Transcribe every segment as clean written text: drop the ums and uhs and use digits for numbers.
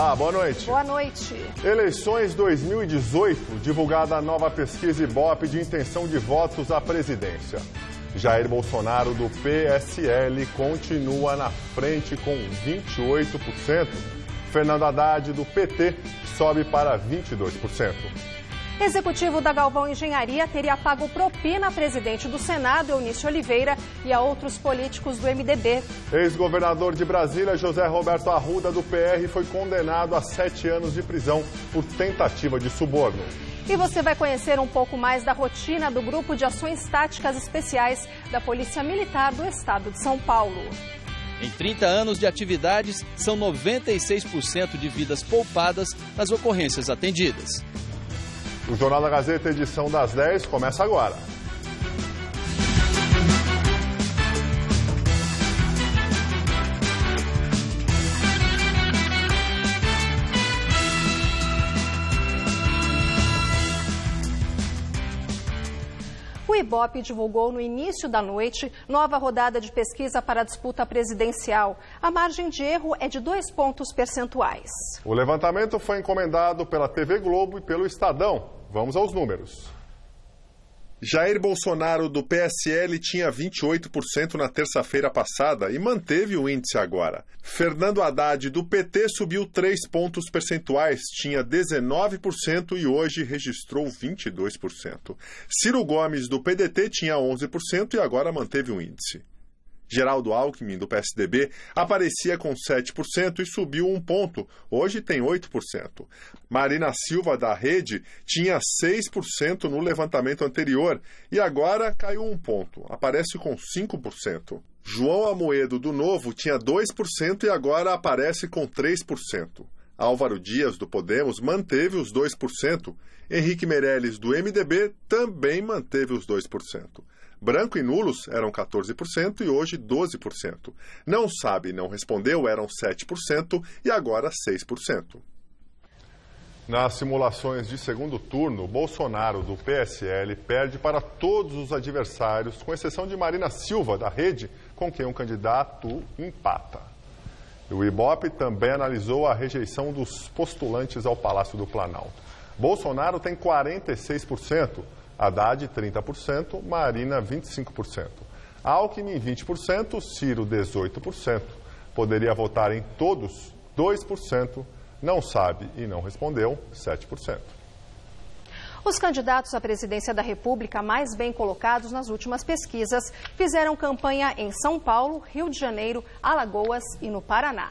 Olá, boa noite. Boa noite. Eleições 2018, divulgada a nova pesquisa Ibope de intenção de votos à presidência. Jair Bolsonaro, do PSL, continua na frente com 28%. Fernando Haddad, do PT, sobe para 22%. Executivo da Galvão Engenharia teria pago propina a presidente do Senado, Eunício Oliveira, e a outros políticos do MDB. Ex-governador de Brasília, José Roberto Arruda, do PR, foi condenado a 7 anos de prisão por tentativa de suborno. E você vai conhecer um pouco mais da rotina do Grupo de Ações Táticas Especiais da Polícia Militar do Estado de São Paulo. Em 30 anos de atividades, são 96% de vidas poupadas nas ocorrências atendidas. O Jornal da Gazeta, edição das 10, começa agora. O Ibope divulgou no início da noite nova rodada de pesquisa para a disputa presidencial. A margem de erro é de 2 pontos percentuais. O levantamento foi encomendado pela TV Globo e pelo Estadão. Vamos aos números. Jair Bolsonaro, do PSL, tinha 28% na terça-feira passada e manteve o índice agora. Fernando Haddad, do PT, subiu 3 pontos percentuais, tinha 19% e hoje registrou 22%. Ciro Gomes, do PDT, tinha 11% e agora manteve o índice. Geraldo Alckmin, do PSDB, aparecia com 7% e subiu 1 ponto. Hoje tem 8%. Marina Silva, da Rede, tinha 6% no levantamento anterior e agora caiu 1 ponto. Aparece com 5%. João Amoedo, do Novo, tinha 2% e agora aparece com 3%. Álvaro Dias, do Podemos, manteve os 2%. Henrique Meirelles, do MDB, também manteve os 2%. Branco e nulos eram 14% e hoje 12%. Não sabe e não respondeu eram 7% e agora 6%. Nas simulações de segundo turno, Bolsonaro, do PSL, perde para todos os adversários, com exceção de Marina Silva, da Rede, com quem um candidato empata. O Ibope também analisou a rejeição dos postulantes ao Palácio do Planalto. Bolsonaro tem 46%. Haddad, 30%, Marina, 25%. Alckmin, 20%, Ciro, 18%. Poderia votar em todos, 2%. Não sabe e não respondeu, 7%. Os candidatos à presidência da República mais bem colocados nas últimas pesquisas fizeram campanha em São Paulo, Rio de Janeiro, Alagoas e no Paraná.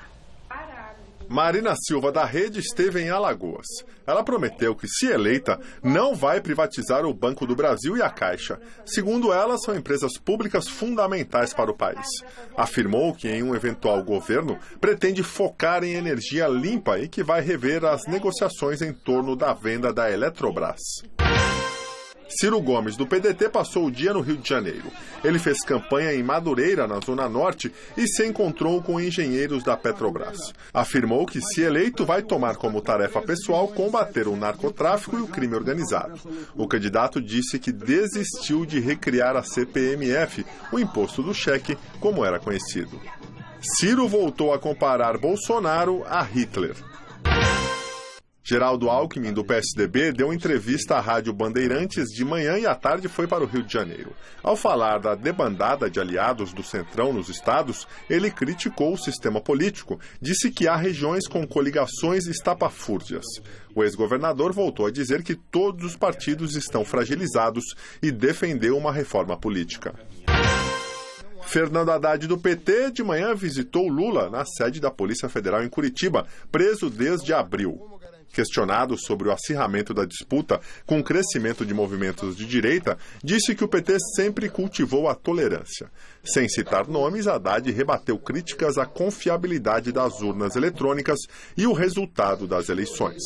Marina Silva, da Rede, esteve em Alagoas. Ela prometeu que, se eleita, não vai privatizar o Banco do Brasil e a Caixa. Segundo ela, são empresas públicas fundamentais para o país. Afirmou que, em um eventual governo, pretende focar em energia limpa e que vai rever as negociações em torno da venda da Eletrobras. Ciro Gomes, do PDT, passou o dia no Rio de Janeiro. Ele fez campanha em Madureira, na Zona Norte, e se encontrou com engenheiros da Petrobras. Afirmou que, se eleito, vai tomar como tarefa pessoal combater o narcotráfico e o crime organizado. O candidato disse que desistiu de recriar a CPMF, o imposto do cheque, como era conhecido. Ciro voltou a comparar Bolsonaro a Hitler. Geraldo Alckmin, do PSDB, deu entrevista à Rádio Bandeirantes de manhã e à tarde foi para o Rio de Janeiro. Ao falar da debandada de aliados do Centrão nos estados, ele criticou o sistema político, disse que há regiões com coligações estapafúrdias. O ex-governador voltou a dizer que todos os partidos estão fragilizados e defendeu uma reforma política. Fernando Haddad, do PT, de manhã visitou Lula na sede da Polícia Federal em Curitiba, preso desde abril. Questionado sobre o acirramento da disputa com o crescimento de movimentos de direita, disse que o PT sempre cultivou a tolerância. Sem citar nomes, Haddad rebateu críticas à confiabilidade das urnas eletrônicas e o resultado das eleições.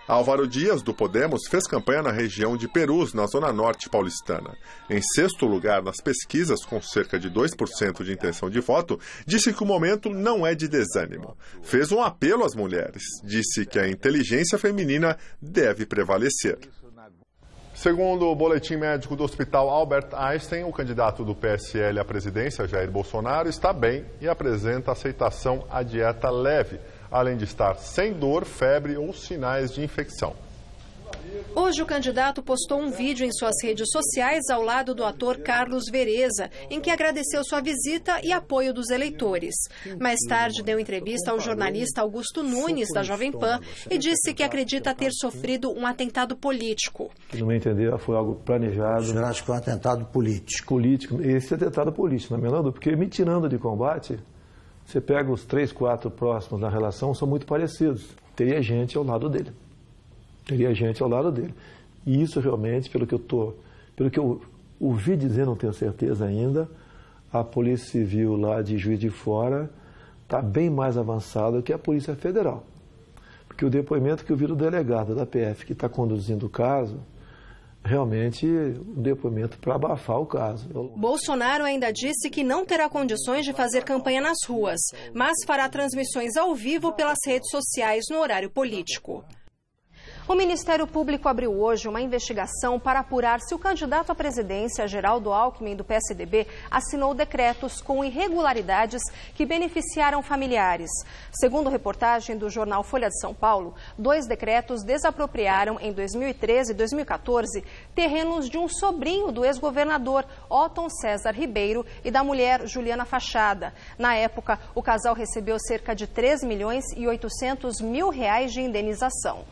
Álvaro Dias, do Podemos, fez campanha na região de Perus, na zona norte paulistana. Em 6º lugar nas pesquisas, com cerca de 2% de intenção de voto, disse que o momento não é de desânimo. Fez um apelo às mulheres. Disse que a inteligência feminina deve prevalecer. Segundo o boletim médico do Hospital Albert Einstein, o candidato do PSL à presidência, Jair Bolsonaro, está bem e apresenta aceitação à dieta leve, além de estar sem dor, febre ou sinais de infecção. Hoje o candidato postou um vídeo em suas redes sociais ao lado do ator Carlos Vereza, em que agradeceu sua visita e apoio dos eleitores. Mais tarde deu entrevista ao jornalista Augusto Nunes, da Jovem Pan, e disse que acredita ter sofrido um atentado político. No meu entender, foi algo planejado. O senhor acha que foi um atentado político? Político, esse atentado político, na menor dúvida, porque me tirando de combate, você pega os 3, 4 próximos na relação, são muito parecidos. Teria gente ao lado dele. E isso realmente, pelo que eu ouvi dizer, não tenho certeza ainda, a Polícia Civil lá de Juiz de Fora está bem mais avançada que a Polícia Federal. Porque o depoimento que eu vi do delegado da PF que está conduzindo o caso, realmente um depoimento para abafar o caso. Bolsonaro ainda disse que não terá condições de fazer campanha nas ruas, mas fará transmissões ao vivo pelas redes sociais no horário político. O Ministério Público abriu hoje uma investigação para apurar se o candidato à presidência, Geraldo Alckmin, do PSDB, assinou decretos com irregularidades que beneficiaram familiares. Segundo reportagem do jornal Folha de São Paulo, 2 decretos desapropriaram, em 2013 e 2014, terrenos de um sobrinho do ex-governador Otton César Ribeiro e da mulher Juliana Fachada. Na época, o casal recebeu cerca de R$3.800.000 de indenização.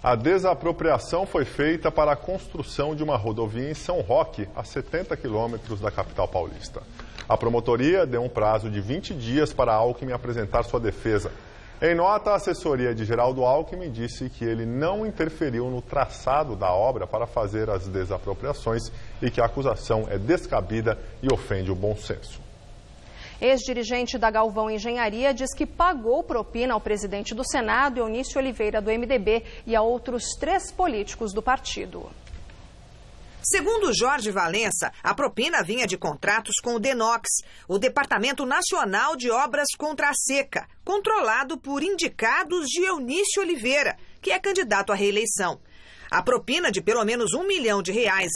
A desapropriação foi feita para a construção de uma rodovia em São Roque, a 70 quilômetros da capital paulista. A promotoria deu um prazo de 20 dias para Alckmin apresentar sua defesa. Em nota, a assessoria de Geraldo Alckmin disse que ele não interferiu no traçado da obra para fazer as desapropriações e que a acusação é descabida e ofende o bom senso. Ex-dirigente da Galvão Engenharia diz que pagou propina ao presidente do Senado, Eunício Oliveira, do MDB, e a outros 3 políticos do partido. Segundo Jorge Valença, a propina vinha de contratos com o DENOX, o Departamento Nacional de Obras contra a Seca, controlado por indicados de Eunício Oliveira, que é candidato à reeleição. A propina de pelo menos R$1 milhão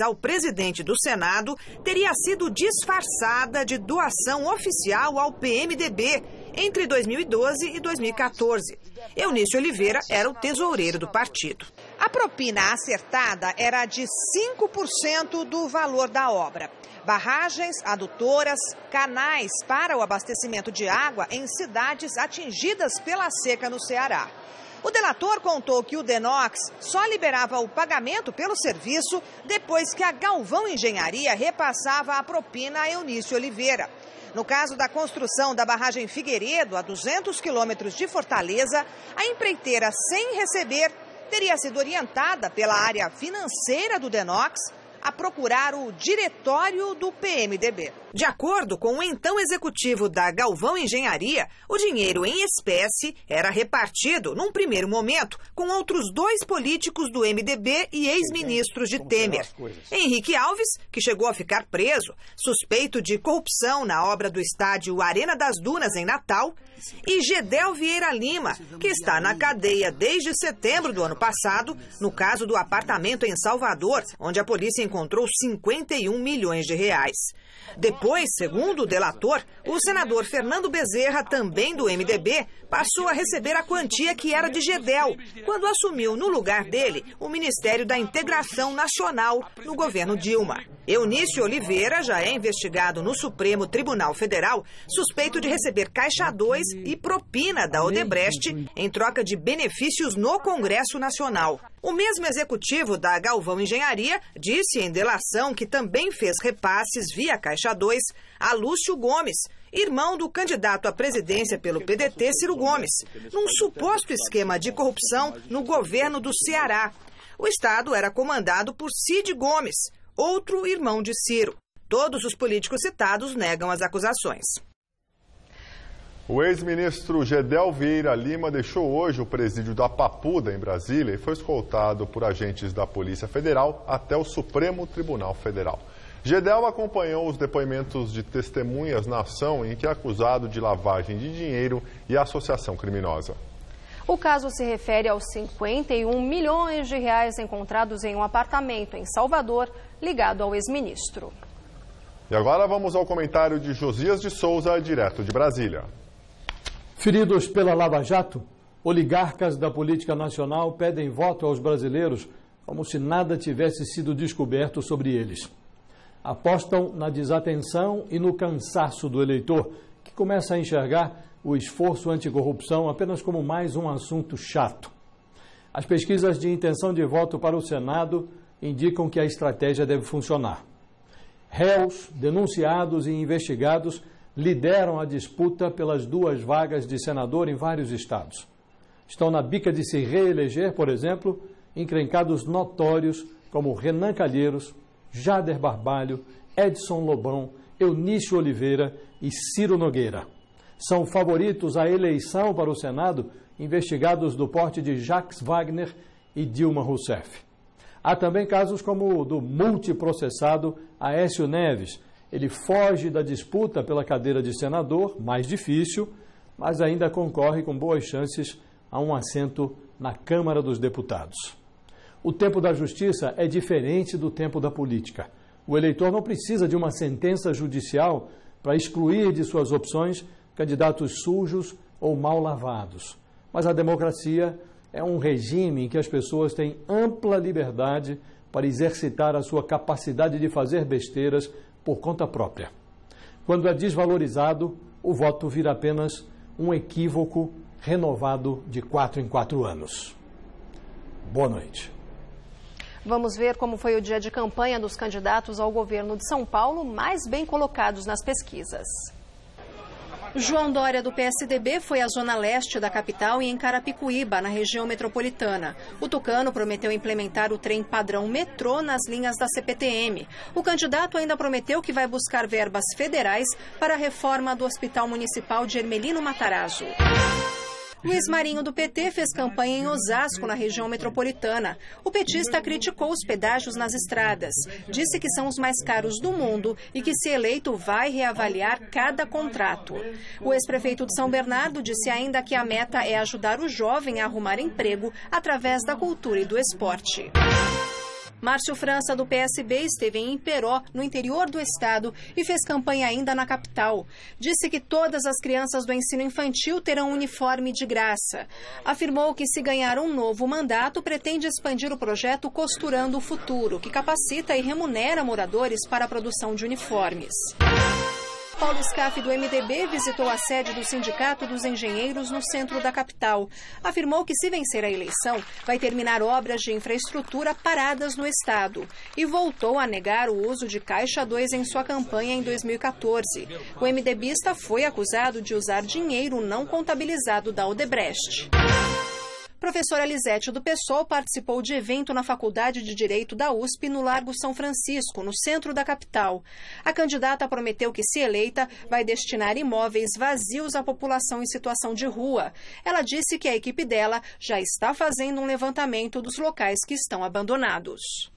ao presidente do Senado teria sido disfarçada de doação oficial ao PMDB entre 2012 e 2014. Eunício Oliveira era o tesoureiro do partido. A propina acertada era de 5% do valor da obra. Barragens, adutoras, canais para o abastecimento de água em cidades atingidas pela seca no Ceará. O delator contou que o DENOX só liberava o pagamento pelo serviço depois que a Galvão Engenharia repassava a propina a Eunício Oliveira. No caso da construção da barragem Figueiredo, a 200 quilômetros de Fortaleza, a empreiteira, sem receber, teria sido orientada pela área financeira do DENOX a procurar o diretório do PMDB. De acordo com o então executivo da Galvão Engenharia, o dinheiro em espécie era repartido, num primeiro momento, com outros 2 políticos do MDB e ex-ministros de Temer. Henrique Alves, que chegou a ficar preso, suspeito de corrupção na obra do estádio Arena das Dunas, em Natal, e Gedel Vieira Lima, que está na cadeia desde setembro do ano passado, no caso do apartamento em Salvador, onde a polícia encontrou R$51 milhões. Depois, segundo o delator, o senador Fernando Bezerra, também do MDB, passou a receber a quantia que era de Gedel, quando assumiu no lugar dele o Ministério da Integração Nacional no governo Dilma. Eunício Oliveira já é investigado no Supremo Tribunal Federal, suspeito de receber Caixa 2 e propina da Odebrecht em troca de benefícios no Congresso Nacional. O mesmo executivo da Galvão Engenharia disse em delação que também fez repasses via Caixa 2 a Lúcio Gomes, irmão do candidato à presidência pelo PDT, Ciro Gomes, num suposto esquema de corrupção no governo do Ceará. O estado era comandado por Cid Gomes, outro irmão de Ciro. Todos os políticos citados negam as acusações. O ex-ministro Gedel Vieira Lima deixou hoje o presídio da Papuda, em Brasília, e foi escoltado por agentes da Polícia Federal até o Supremo Tribunal Federal. Gedel acompanhou os depoimentos de testemunhas na ação em que é acusado de lavagem de dinheiro e associação criminosa. O caso se refere aos R$51 milhões encontrados em um apartamento em Salvador, ligado ao ex-ministro. E agora vamos ao comentário de Josias de Souza, direto de Brasília. Feridos pela Lava Jato, oligarcas da política nacional pedem voto aos brasileiros como se nada tivesse sido descoberto sobre eles. Apostam na desatenção e no cansaço do eleitor, que começa a enxergar o esforço anticorrupção apenas como mais um assunto chato. As pesquisas de intenção de voto para o Senado indicam que a estratégia deve funcionar. Réus, denunciados e investigados lideram a disputa pelas 2 vagas de senador em vários estados. Estão na bica de se reeleger, por exemplo, encrencados notórios como Renan Calheiros, Jader Barbalho, Edson Lobão, Eunício Oliveira e Ciro Nogueira. São favoritos à eleição para o Senado investigados do porte de Jacques Wagner e Dilma Rousseff. Há também casos como o do multiprocessado Aécio Neves. Ele foge da disputa pela cadeira de senador, mais difícil, mas ainda concorre com boas chances a um assento na Câmara dos Deputados. O tempo da justiça é diferente do tempo da política. O eleitor não precisa de uma sentença judicial para excluir de suas opções candidatos sujos ou mal lavados. Mas a democracia é um regime em que as pessoas têm ampla liberdade para exercitar a sua capacidade de fazer besteiras por conta própria. Quando é desvalorizado, o voto vira apenas um equívoco renovado de 4 em 4 anos. Boa noite. Vamos ver como foi o dia de campanha dos candidatos ao governo de São Paulo mais bem colocados nas pesquisas. João Dória, do PSDB, foi à zona leste da capital e em Carapicuíba, na região metropolitana. O tucano prometeu implementar o trem padrão metrô nas linhas da CPTM. O candidato ainda prometeu que vai buscar verbas federais para a reforma do Hospital Municipal de Hermelino Matarazzo. Luiz Marinho, do PT, fez campanha em Osasco, na região metropolitana. O petista criticou os pedágios nas estradas. Disse que são os mais caros do mundo e que, se eleito, vai reavaliar cada contrato. O ex-prefeito de São Bernardo disse ainda que a meta é ajudar o jovem a arrumar emprego através da cultura e do esporte. Márcio França, do PSB, esteve em Iperó, no interior do estado, e fez campanha ainda na capital. Disse que todas as crianças do ensino infantil terão uniforme de graça. Afirmou que, se ganhar um novo mandato, pretende expandir o projeto Costurando o Futuro, que capacita e remunera moradores para a produção de uniformes. Paulo Scaff, do MDB, visitou a sede do Sindicato dos Engenheiros no centro da capital. Afirmou que, se vencer a eleição, vai terminar obras de infraestrutura paradas no estado. E voltou a negar o uso de Caixa 2 em sua campanha em 2014. O MDBista foi acusado de usar dinheiro não contabilizado da Odebrecht. Professora Lisete, do PSOL, participou de evento na Faculdade de Direito da USP, no Largo São Francisco, no centro da capital. A candidata prometeu que, se eleita, vai destinar imóveis vazios à população em situação de rua. Ela disse que a equipe dela já está fazendo um levantamento dos locais que estão abandonados.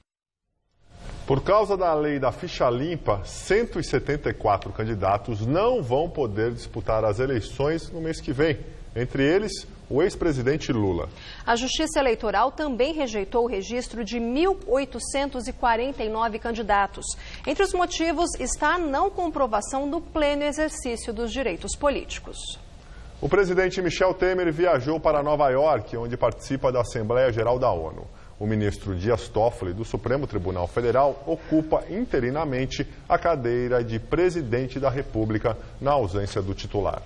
Por causa da lei da ficha limpa, 174 candidatos não vão poder disputar as eleições no mês que vem. Entre eles, o ex-presidente Lula. A Justiça Eleitoral também rejeitou o registro de 1.849 candidatos. Entre os motivos está a não comprovação do pleno exercício dos direitos políticos. O presidente Michel Temer viajou para Nova York, onde participa da Assembleia Geral da ONU. O ministro Dias Toffoli, do Supremo Tribunal Federal, ocupa interinamente a cadeira de presidente da República, na ausência do titular.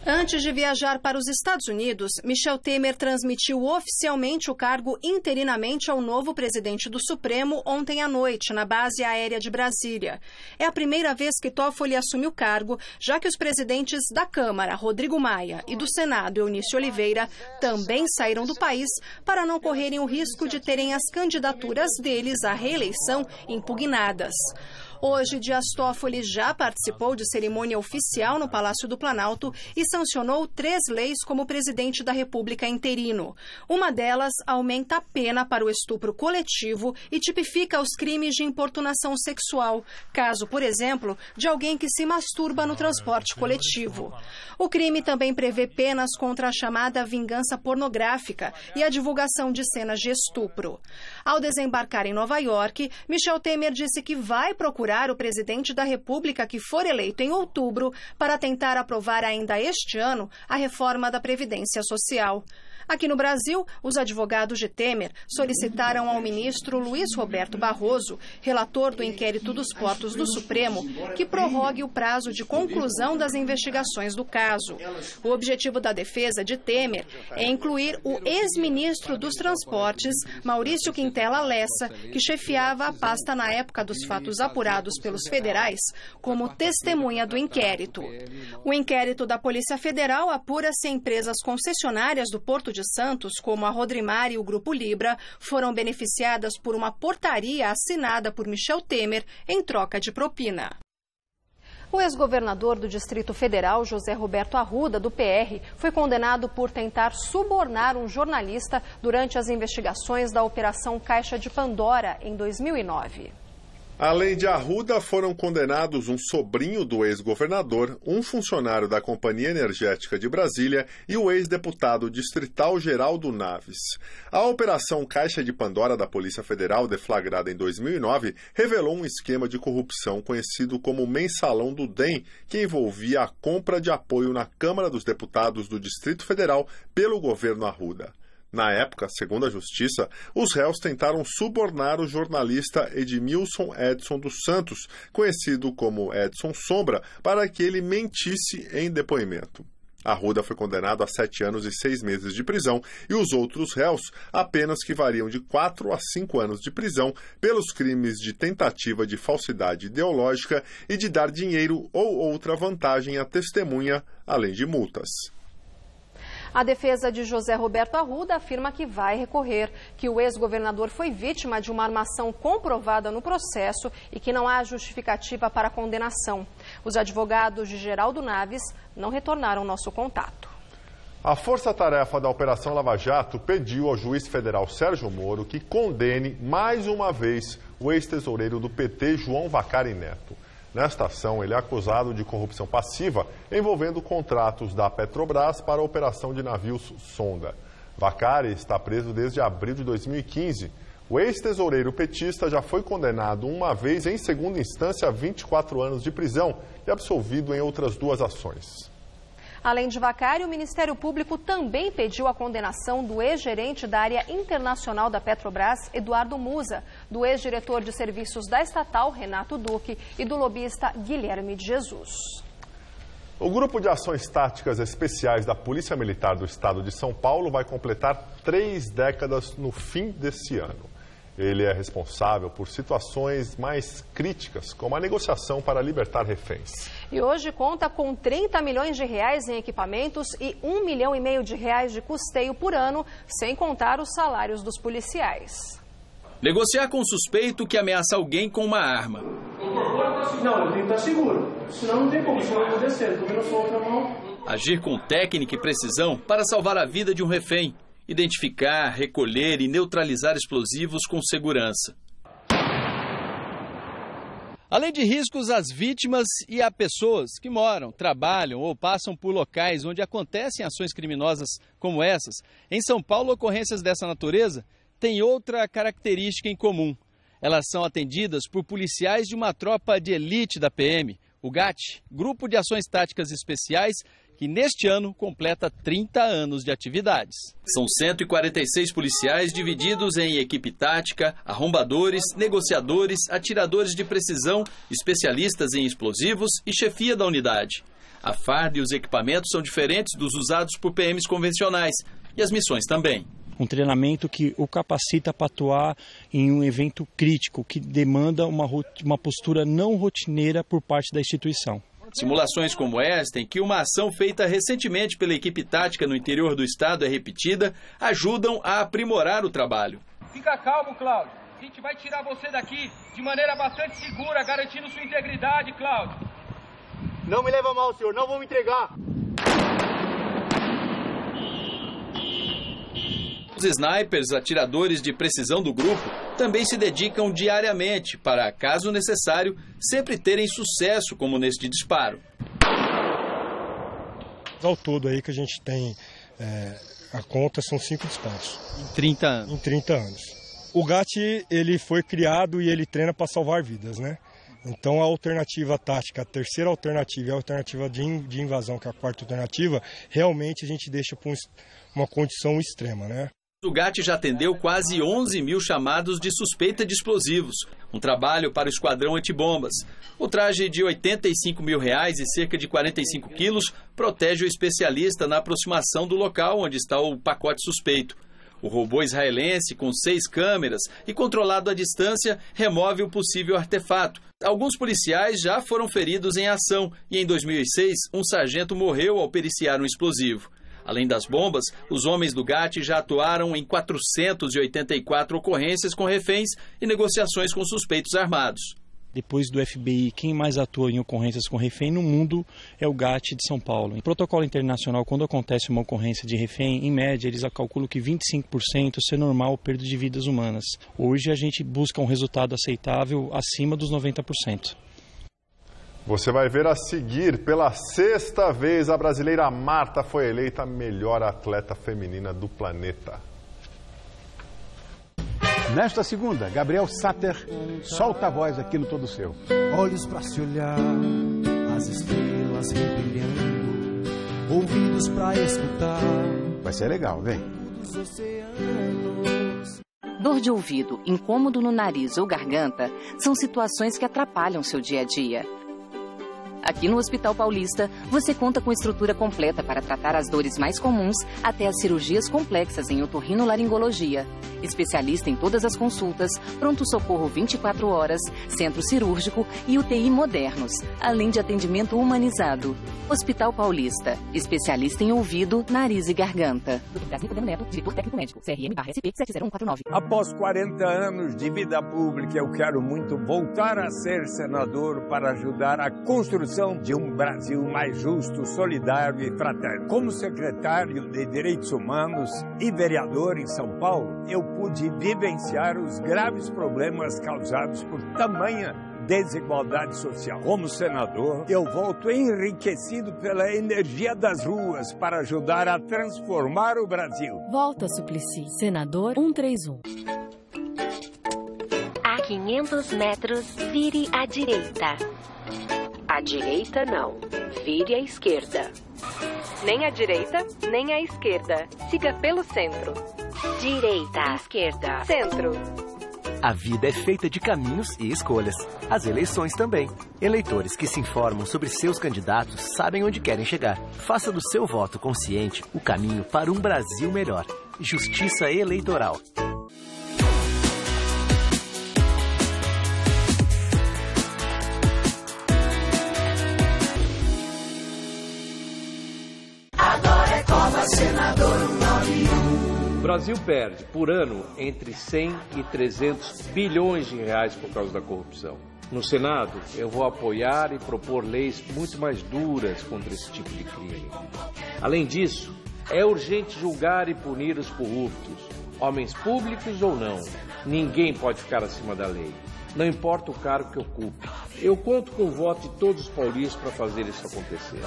Antes de viajar para os Estados Unidos, Michel Temer transmitiu oficialmente o cargo interinamente ao novo presidente do Supremo ontem à noite, na base aérea de Brasília. É a primeira vez que Toffoli assume o cargo, já que os presidentes da Câmara, Rodrigo Maia, e do Senado, Eunício Oliveira, também saíram do país para não correrem o risco de terem as candidaturas deles à reeleição impugnadas. Hoje, Dias Toffoli já participou de cerimônia oficial no Palácio do Planalto e sancionou 3 leis como presidente da República interino. Uma delas aumenta a pena para o estupro coletivo e tipifica os crimes de importunação sexual, caso, por exemplo, de alguém que se masturba no transporte coletivo. O crime também prevê penas contra a chamada vingança pornográfica e a divulgação de cenas de estupro. Ao desembarcar em Nova York, Michel Temer disse que vai procurar procurar o presidente da República que for eleito em outubro para tentar aprovar ainda este ano a reforma da Previdência Social. Aqui no Brasil, os advogados de Temer solicitaram ao ministro Luiz Roberto Barroso, relator do inquérito dos portos do Supremo, que prorrogue o prazo de conclusão das investigações do caso. O objetivo da defesa de Temer é incluir o ex-ministro dos Transportes, Maurício Quintela Lessa, que chefiava a pasta na época dos fatos apurados pelos federais, como testemunha do inquérito. O inquérito da Polícia Federal apura se empresas concessionárias do Porto de Santos, como a Rodrimar e o Grupo Libra, foram beneficiadas por uma portaria assinada por Michel Temer em troca de propina. O ex-governador do Distrito Federal, José Roberto Arruda, do PR, foi condenado por tentar subornar um jornalista durante as investigações da Operação Caixa de Pandora, em 2009. Além de Arruda, foram condenados um sobrinho do ex-governador, um funcionário da Companhia Energética de Brasília e o ex-deputado distrital Geraldo Naves. A Operação Caixa de Pandora da Polícia Federal, deflagrada em 2009, revelou um esquema de corrupção conhecido como Mensalão do DEM, que envolvia a compra de apoio na Câmara dos Deputados do Distrito Federal pelo governo Arruda. Na época, segundo a Justiça, os réus tentaram subornar o jornalista Edmilson Edson dos Santos, conhecido como Edson Sombra, para que ele mentisse em depoimento. Arruda foi condenado a 7 anos e 6 meses de prisão e os outros réus a penas que variam de 4 a 5 anos de prisão pelos crimes de tentativa de falsidade ideológica e de dar dinheiro ou outra vantagem à testemunha, além de multas. A defesa de José Roberto Arruda afirma que vai recorrer, que o ex-governador foi vítima de uma armação comprovada no processo e que não há justificativa para a condenação. Os advogados de Geraldo Naves não retornaram nosso contato. A força-tarefa da Operação Lava Jato pediu ao juiz federal Sérgio Moro que condene mais uma vez o ex-tesoureiro do PT, João Vacari Neto. Nesta ação, ele é acusado de corrupção passiva envolvendo contratos da Petrobras para a operação de navios sonda. Vacari está preso desde abril de 2015. O ex-tesoureiro petista já foi condenado uma vez em segunda instância a 24 anos de prisão e absolvido em outras 2 ações. Além de Vacari, o Ministério Público também pediu a condenação do ex-gerente da área internacional da Petrobras, Eduardo Musa, do ex-diretor de serviços da estatal, Renato Duque, e do lobista Guilherme de Jesus. O Grupo de Ações Táticas Especiais da Polícia Militar do Estado de São Paulo vai completar 3 décadas no fim desse ano. Ele é responsável por situações mais críticas, como a negociação para libertar reféns. E hoje conta com 30 milhões de reais em equipamentos e 1,5 milhão de reais de custeio por ano, sem contar os salários dos policiais. Negociar com um suspeito que ameaça alguém com uma arma. Não, eu tenho que estar seguro. Senão não tem como, senão eu vou descer. Porque eu sou outra mão. Agir com técnica e precisão para salvar a vida de um refém. Identificar, recolher e neutralizar explosivos com segurança. Além de riscos às vítimas e a pessoas que moram, trabalham ou passam por locais onde acontecem ações criminosas como essas, em São Paulo, ocorrências dessa natureza têm outra característica em comum. Elas são atendidas por policiais de uma tropa de elite da PM, o GAT, Grupo de Ações Táticas Especiais, que neste ano completa 30 anos de atividades. São 146 policiais divididos em equipe tática, arrombadores, negociadores, atiradores de precisão, especialistas em explosivos e chefia da unidade. A farda e os equipamentos são diferentes dos usados por PMs convencionais e as missões também. Um treinamento que o capacita para atuar em um evento crítico, que demanda uma postura não rotineira por parte da instituição. Simulações como esta, em que uma ação feita recentemente pela equipe tática no interior do estado é repetida, ajudam a aprimorar o trabalho. Fica calmo, Cláudio. A gente vai tirar você daqui de maneira bastante segura, garantindo sua integridade, Cláudio. Não me leva mal, senhor. Não vou me entregar. Os snipers, atiradores de precisão do grupo, também se dedicam diariamente para, caso necessário, sempre terem sucesso, como neste disparo. Ao todo aí que a gente tem, a conta são 5 disparos. Em 30 anos? Em 30 anos. O GAT, ele foi criado e ele treina para salvar vidas, né? Então a alternativa tática, a terceira alternativa e a alternativa de invasão, que é a quarta alternativa, realmente a gente deixa para uma condição extrema, né? O GAT já atendeu quase 11 mil chamados de suspeita de explosivos, um trabalho para o esquadrão antibombas. O traje de R$ 85 mil e cerca de 45 quilos protege o especialista na aproximação do local onde está o pacote suspeito. O robô israelense, com 6 câmeras e controlado à distância, remove o possível artefato. Alguns policiais já foram feridos em ação e, em 2006, um sargento morreu ao periciar um explosivo. Além das bombas, os homens do GAT já atuaram em 484 ocorrências com reféns e negociações com suspeitos armados. Depois do FBI, quem mais atua em ocorrências com refém no mundo é o GAT de São Paulo. Em protocolo internacional, quando acontece uma ocorrência de refém, em média, eles calculam que 25% é normal perda de vidas humanas. Hoje, a gente busca um resultado aceitável acima dos 90%. Você vai ver a seguir, pela 6ª vez, a brasileira Marta foi eleita a melhor atleta feminina do planeta. Nesta segunda, Gabriel Satter solta a voz aqui no Todo Seu. Olhos para se olhar, as estrelas brilhando, ouvidos para escutar. Vai ser legal, vem. Dor de ouvido, incômodo no nariz ou garganta são situações que atrapalham seu dia a dia. Aqui no Hospital Paulista, você conta com estrutura completa para tratar as dores mais comuns até as cirurgias complexas em otorrinolaringologia. Especialista em todas as consultas, pronto-socorro 24 horas, centro cirúrgico e UTI modernos, além de atendimento humanizado. Hospital Paulista, especialista em ouvido, nariz e garganta. Dr. Brasnico Neto, diretor técnico médico, CRM/SP 70149. Após 40 anos de vida pública, eu quero muito voltar a ser senador para ajudar a construção de um Brasil mais justo, solidário e fraterno. Como secretário de Direitos Humanos e vereador em São Paulo, eu pude vivenciar os graves problemas causados por tamanha desigualdade social. Como senador, eu volto enriquecido pela energia das ruas para ajudar a transformar o Brasil. Volta, Suplicy. Senador 131. A 500 metros, vire à direita. À direita, não. Vire à esquerda. Nem à direita, nem à esquerda. Siga pelo centro. Direita. Esquerda. Centro. A vida é feita de caminhos e escolhas. As eleições também. Eleitores que se informam sobre seus candidatos sabem onde querem chegar. Faça do seu voto consciente o caminho para um Brasil melhor. Justiça Eleitoral. Senador 191. O Brasil perde, por ano, entre 100 e 300 bilhões de reais por causa da corrupção. No Senado, eu vou apoiar e propor leis muito mais duras contra esse tipo de crime. Além disso, é urgente julgar e punir os corruptos, homens públicos ou não. Ninguém pode ficar acima da lei, não importa o cargo que ocupe. Eu conto com o voto de todos os paulistas para fazer isso acontecer.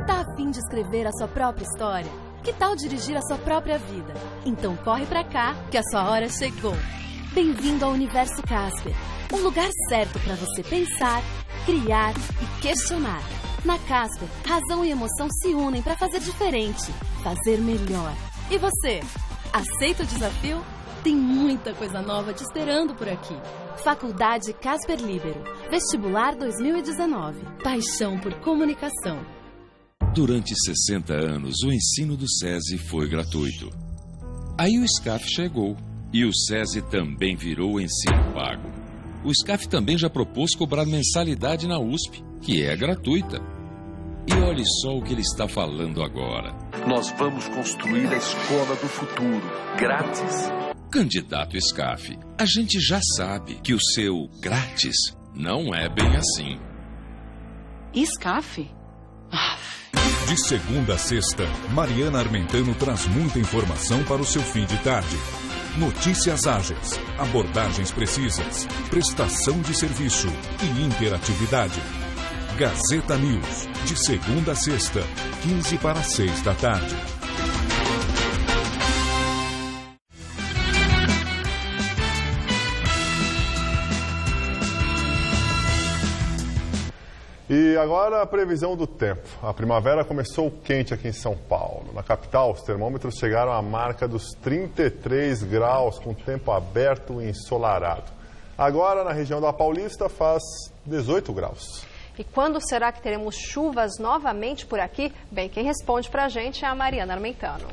Tá a fim de escrever a sua própria história? Que tal dirigir a sua própria vida? Então corre pra cá, que a sua hora chegou. Bem-vindo ao Universo Casper, um lugar certo para você pensar, criar e questionar. Na Casper, razão e emoção se unem para fazer diferente, fazer melhor. E você, aceita o desafio? Tem muita coisa nova te esperando por aqui. Faculdade Casper Líbero, Vestibular 2019. Paixão por comunicação. Durante 60 anos, o ensino do SESI foi gratuito. Aí o SCAF chegou e o SESI também virou ensino pago. O SCAF também já propôs cobrar mensalidade na USP, que é gratuita. E olhe só o que ele está falando agora. Nós vamos construir a escola do futuro, grátis. Candidato SCAF, a gente já sabe que o seu grátis não é bem assim. SCAF? De segunda a sexta, Mariana Armentano traz muita informação para o seu fim de tarde. Notícias ágeis, abordagens precisas, prestação de serviço e interatividade. Gazeta News, de segunda a sexta, 15 para 6 da tarde. E agora a previsão do tempo. A primavera começou quente aqui em São Paulo. Na capital, os termômetros chegaram à marca dos 33 graus, com tempo aberto e ensolarado. Agora, na região da Paulista, faz 18 graus. E quando será que teremos chuvas novamente por aqui? Bem, quem responde pra gente é a Mariana Armentano.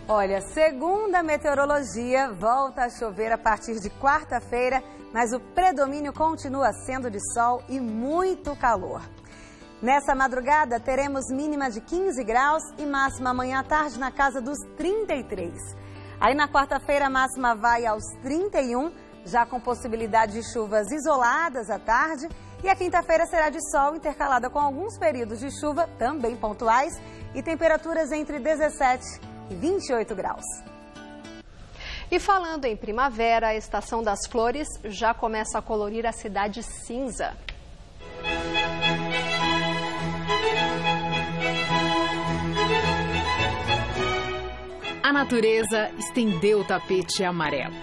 Olha, segundo a meteorologia, volta a chover a partir de quarta-feira, mas o predomínio continua sendo de sol e muito calor. Nessa madrugada, teremos mínima de 15 graus e máxima amanhã à tarde na casa dos 33. Aí na quarta-feira a máxima vai aos 31, já com possibilidade de chuvas isoladas à tarde. E a quinta-feira será de sol intercalada com alguns períodos de chuva, também pontuais, e temperaturas entre 17 e 28 graus. E falando em primavera, a estação das flores já começa a colorir a cidade cinza. A natureza estendeu o tapete amarelo.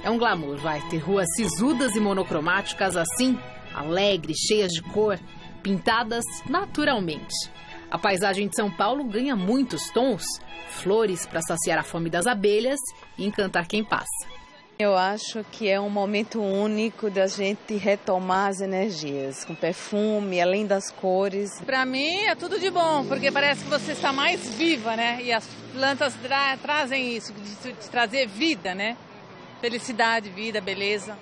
É um glamour, vai ter ruas sisudas e monocromáticas assim, alegres, cheias de cor, pintadas naturalmente. A paisagem de São Paulo ganha muitos tons, flores para saciar a fome das abelhas e encantar quem passa. Eu acho que é um momento único da gente retomar as energias, com perfume, além das cores. Para mim é tudo de bom, porque parece que você está mais viva, né? E as plantas trazem isso, de trazer vida, né? Felicidade, vida, beleza.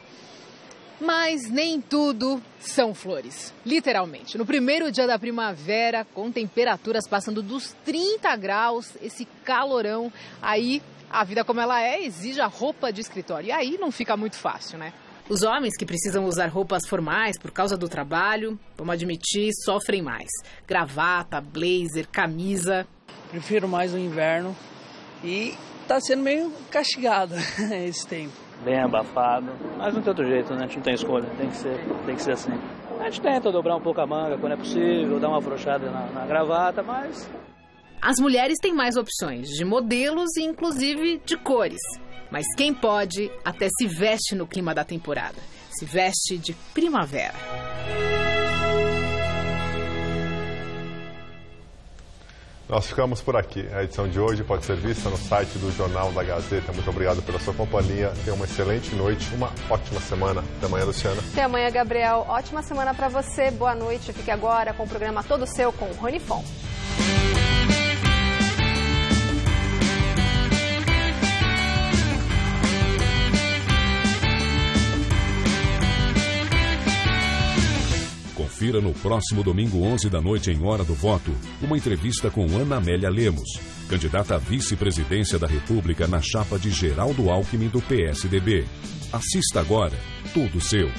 Mas nem tudo são flores, literalmente. No primeiro dia da primavera, com temperaturas passando dos 30 graus, esse calorão, aí a vida como ela é exige a roupa de escritório. E aí não fica muito fácil, né? Os homens que precisam usar roupas formais por causa do trabalho, vamos admitir, sofrem mais. Gravata, blazer, camisa. Prefiro mais o inverno e tá sendo meio castigado esse tempo. Bem abafado, mas não tem outro jeito, né? A gente não tem escolha, tem que ser assim. A gente tenta dobrar um pouco a manga quando é possível, dar uma afrouxada na gravata, mas... As mulheres têm mais opções de modelos e inclusive de cores. Mas quem pode até se veste no clima da temporada, se veste de primavera. Nós ficamos por aqui. A edição de hoje pode ser vista no site do Jornal da Gazeta. Muito obrigado pela sua companhia. Tenha uma excelente noite, uma ótima semana. Até amanhã, Luciana. Até amanhã, Gabriel. Ótima semana para você. Boa noite. Fique agora com o programa todo seu com o Rony Fon. Confira no próximo domingo, 11 da noite, em Hora do Voto, uma entrevista com Ana Amélia Lemos, candidata à vice-presidência da República na chapa de Geraldo Alckmin do PSDB. Assista agora, tudo seu.